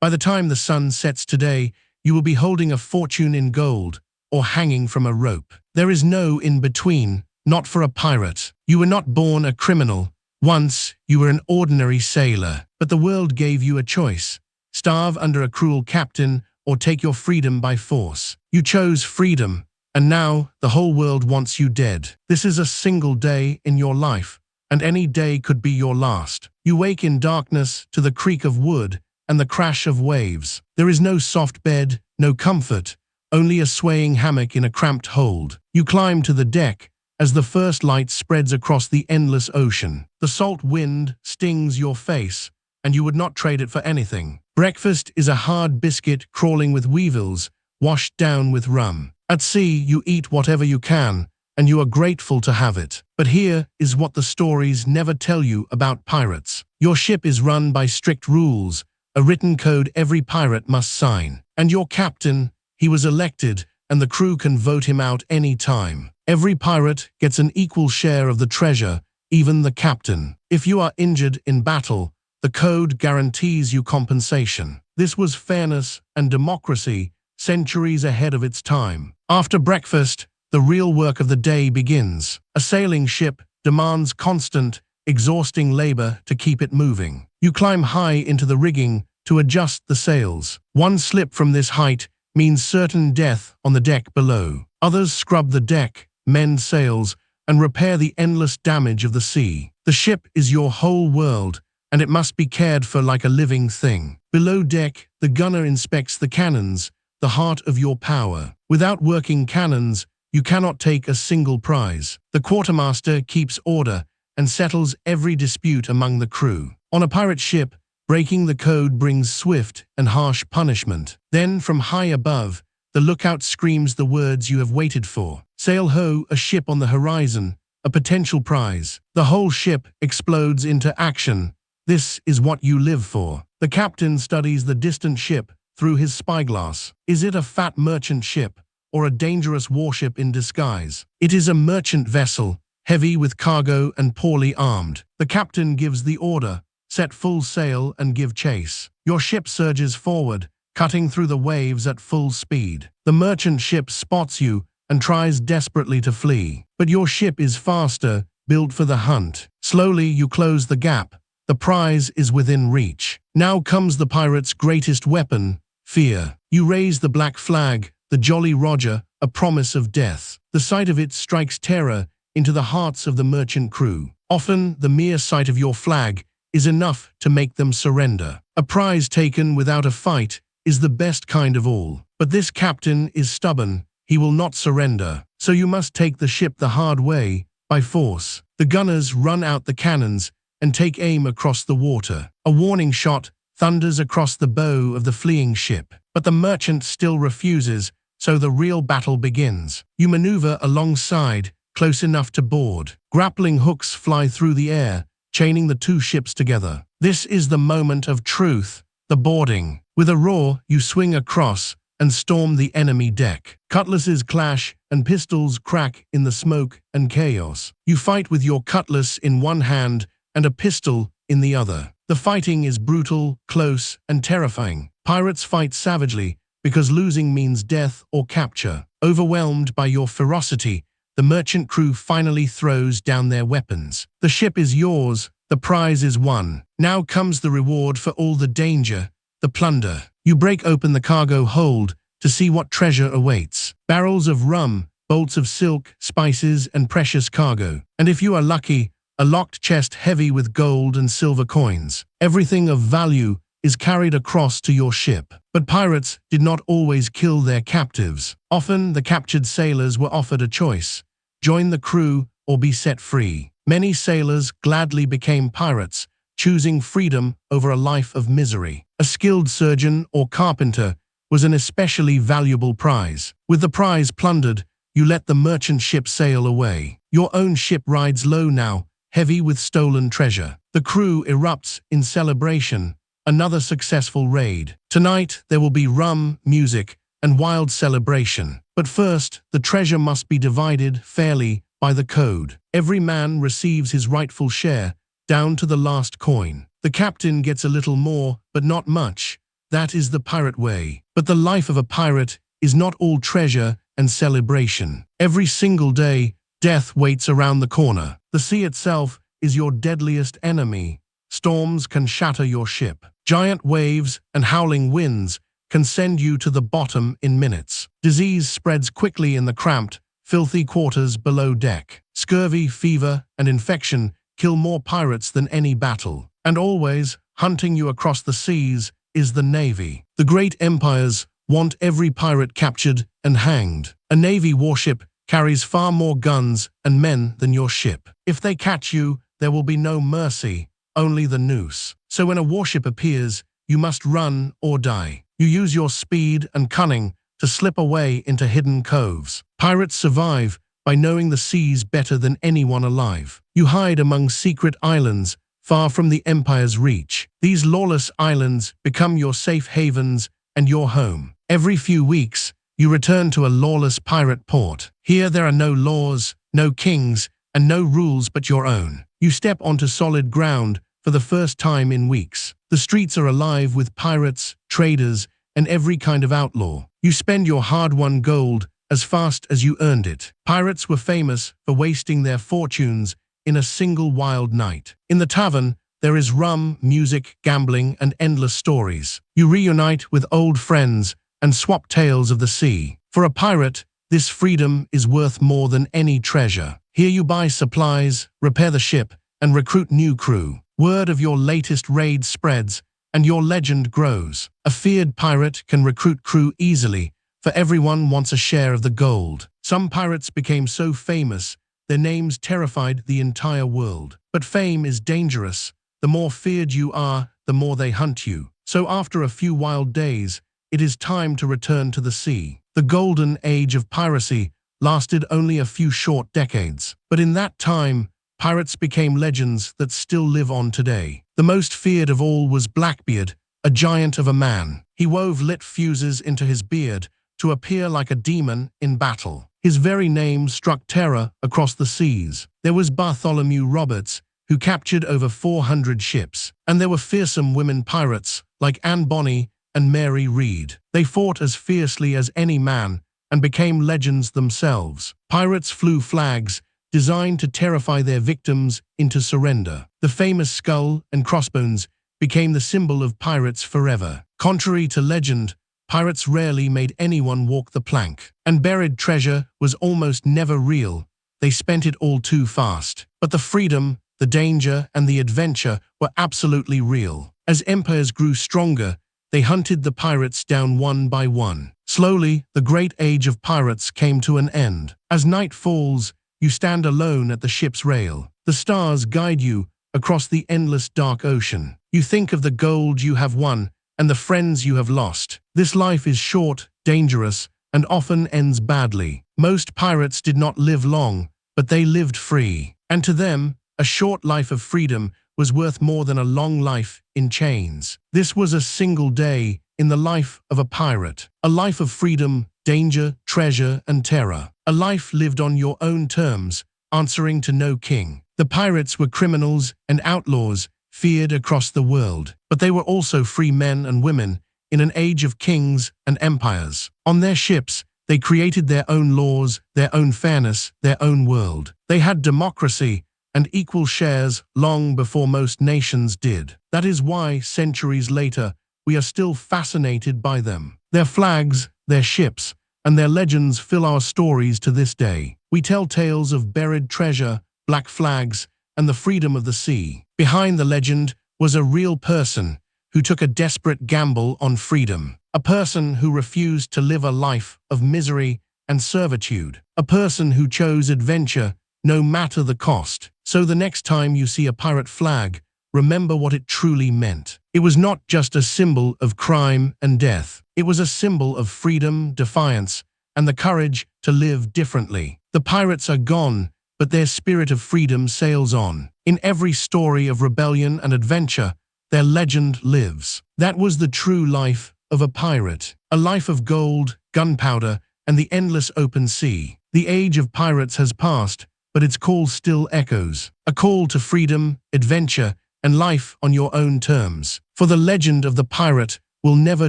By the time the sun sets today, you will be holding a fortune in gold or hanging from a rope. There is no in-between, not for a pirate. You were not born a criminal. Once, you were an ordinary sailor, but the world gave you a choice. Starve under a cruel captain or take your freedom by force. You chose freedom, and now the whole world wants you dead. This is a single day in your life, and any day could be your last. You wake in darkness to the creak of wood and the crash of waves. There is no soft bed, no comfort, only a swaying hammock in a cramped hold. You climb to the deck as the first light spreads across the endless ocean. The salt wind stings your face, and you would not trade it for anything. Breakfast is a hard biscuit crawling with weevils, washed down with rum. At sea, you eat whatever you can, and you are grateful to have it. But here is what the stories never tell you about pirates. Your ship is run by strict rules, a written code every pirate must sign. And your captain, he was elected, and the crew can vote him out any time. Every pirate gets an equal share of the treasure, even the captain. If you are injured in battle, the code guarantees you compensation. This was fairness and democracy, centuries ahead of its time. After breakfast, the real work of the day begins. A sailing ship demands constant, exhausting labor to keep it moving. You climb high into the rigging to adjust the sails. One slip from this height means certain death on the deck below. Others scrub the deck, mend sails, and repair the endless damage of the sea. The ship is your whole world, and it must be cared for like a living thing. Below deck, the gunner inspects the cannons, the heart of your power. Without working cannons, you cannot take a single prize. The quartermaster keeps order and settles every dispute among the crew. On a pirate ship, breaking the code brings swift and harsh punishment. Then, from high above, the lookout screams the words you have waited for. Sail ho, a ship on the horizon, a potential prize. The whole ship explodes into action. This is what you live for. The captain studies the distant ship through his spyglass. Is it a fat merchant ship or a dangerous warship in disguise? It is a merchant vessel, heavy with cargo and poorly armed. The captain gives the order, set full sail and give chase. Your ship surges forward, cutting through the waves at full speed. The merchant ship spots you and tries desperately to flee. But your ship is faster, built for the hunt. Slowly you close the gap. The prize is within reach. Now comes the pirate's greatest weapon, fear. You raise the black flag, the Jolly Roger, a promise of death. The sight of it strikes terror into the hearts of the merchant crew. Often, the mere sight of your flag is enough to make them surrender. A prize taken without a fight is the best kind of all. But this captain is stubborn. He will not surrender. So you must take the ship the hard way, by force. The gunners run out the cannons and take aim across the water. A warning shot thunders across the bow of the fleeing ship. But the merchant still refuses, so the real battle begins. You maneuver alongside, close enough to board. Grappling hooks fly through the air, chaining the two ships together. This is the moment of truth, the boarding. With a roar, you swing across and storm the enemy deck. Cutlasses clash and pistols crack in the smoke and chaos. You fight with your cutlass in one hand and a pistol in the other. The fighting is brutal, close, and terrifying. Pirates fight savagely because losing means death or capture. Overwhelmed by your ferocity, the merchant crew finally throws down their weapons. The ship is yours, the prize is won. Now comes the reward for all the danger, the plunder. You break open the cargo hold to see what treasure awaits. Barrels of rum, bolts of silk, spices, and precious cargo. And if you are lucky, a locked chest heavy with gold and silver coins. Everything of value is carried across to your ship. But pirates did not always kill their captives. Often the captured sailors were offered a choice: join the crew or be set free. Many sailors gladly became pirates, choosing freedom over a life of misery. A skilled surgeon or carpenter was an especially valuable prize. With the prize plundered, you let the merchant ship sail away. Your own ship rides low now, heavy with stolen treasure. The crew erupts in celebration. Another successful raid. Tonight, there will be rum, music, and wild celebration. But first, the treasure must be divided fairly by the code. Every man receives his rightful share, down to the last coin. The captain gets a little more, but not much. That is the pirate way. But the life of a pirate is not all treasure and celebration. Every single day, death waits around the corner. The sea itself is your deadliest enemy. Storms can shatter your ship. Giant waves and howling winds can send you to the bottom in minutes. Disease spreads quickly in the cramped, filthy quarters below deck. Scurvy, fever, and infection kill more pirates than any battle. And always, hunting you across the seas, is the navy. The great empires want every pirate captured and hanged. A navy warship carries far more guns and men than your ship. If they catch you, there will be no mercy, only the noose. So when a warship appears, you must run or die. You use your speed and cunning to slip away into hidden coves. Pirates survive by knowing the seas better than anyone alive. You hide among secret islands far from the empire's reach. These lawless islands become your safe havens and your home. Every few weeks, you return to a lawless pirate port. Here there are no laws, no kings, and no rules but your own. You step onto solid ground for the first time in weeks. The streets are alive with pirates, traders, and every kind of outlaw. You spend your hard-won gold as fast as you earned it. Pirates were famous for wasting their fortunes in a single wild night. In the tavern, there is rum, music, gambling, and endless stories. You reunite with old friends and swap tales of the sea. For a pirate, this freedom is worth more than any treasure. Here you buy supplies, repair the ship, and recruit new crew. Word of your latest raid spreads, and your legend grows. A feared pirate can recruit crew easily, for everyone wants a share of the gold. Some pirates became so famous, their names terrified the entire world. But fame is dangerous. The more feared you are, the more they hunt you. So after a few wild days, it is time to return to the sea. The Golden Age of Piracy lasted only a few short decades. But in that time, pirates became legends that still live on today. The most feared of all was Blackbeard, a giant of a man. He wove lit fuses into his beard to appear like a demon in battle. His very name struck terror across the seas. There was Bartholomew Roberts, who captured over 400 ships. And there were fearsome women pirates like Anne Bonny and Mary Read. They fought as fiercely as any man and became legends themselves. Pirates flew flags designed to terrify their victims into surrender. The famous skull and crossbones became the symbol of pirates forever. Contrary to legend, pirates rarely made anyone walk the plank. And buried treasure was almost never real. They spent it all too fast. But the freedom, the danger, and the adventure were absolutely real. As empires grew stronger, they hunted the pirates down one by one. Slowly, the great age of pirates came to an end. As night falls, you stand alone at the ship's rail. The stars guide you across the endless dark ocean. You think of the gold you have won and the friends you have lost. This life is short, dangerous, and often ends badly. Most pirates did not live long, but they lived free. And to them, a short life of freedom was worth more than a long life in chains. This was a single day in the life of a pirate. A life of freedom, danger, treasure, and terror. A life lived on your own terms, answering to no king. The pirates were criminals and outlaws, feared across the world. But they were also free men and women in an age of kings and empires. On their ships, they created their own laws, their own fairness, their own world. They had democracy and equal shares long before most nations did. That is why, centuries later, we are still fascinated by them. Their flags, their ships, and their legends fill our stories to this day. We tell tales of buried treasure, black flags, and the freedom of the sea. Behind the legend was a real person who took a desperate gamble on freedom. A person who refused to live a life of misery and servitude. A person who chose adventure no matter the cost. So the next time you see a pirate flag, remember what it truly meant. It was not just a symbol of crime and death. It was a symbol of freedom, defiance, and the courage to live differently. The pirates are gone, but their spirit of freedom sails on. In every story of rebellion and adventure, their legend lives. That was the true life of a pirate. A life of gold, gunpowder, and the endless open sea. The age of pirates has passed, but its call still echoes. A call to freedom, adventure, and life on your own terms. For the legend of the pirate will never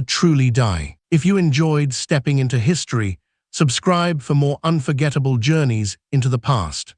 truly die. If you enjoyed stepping into history, subscribe for more unforgettable journeys into the past.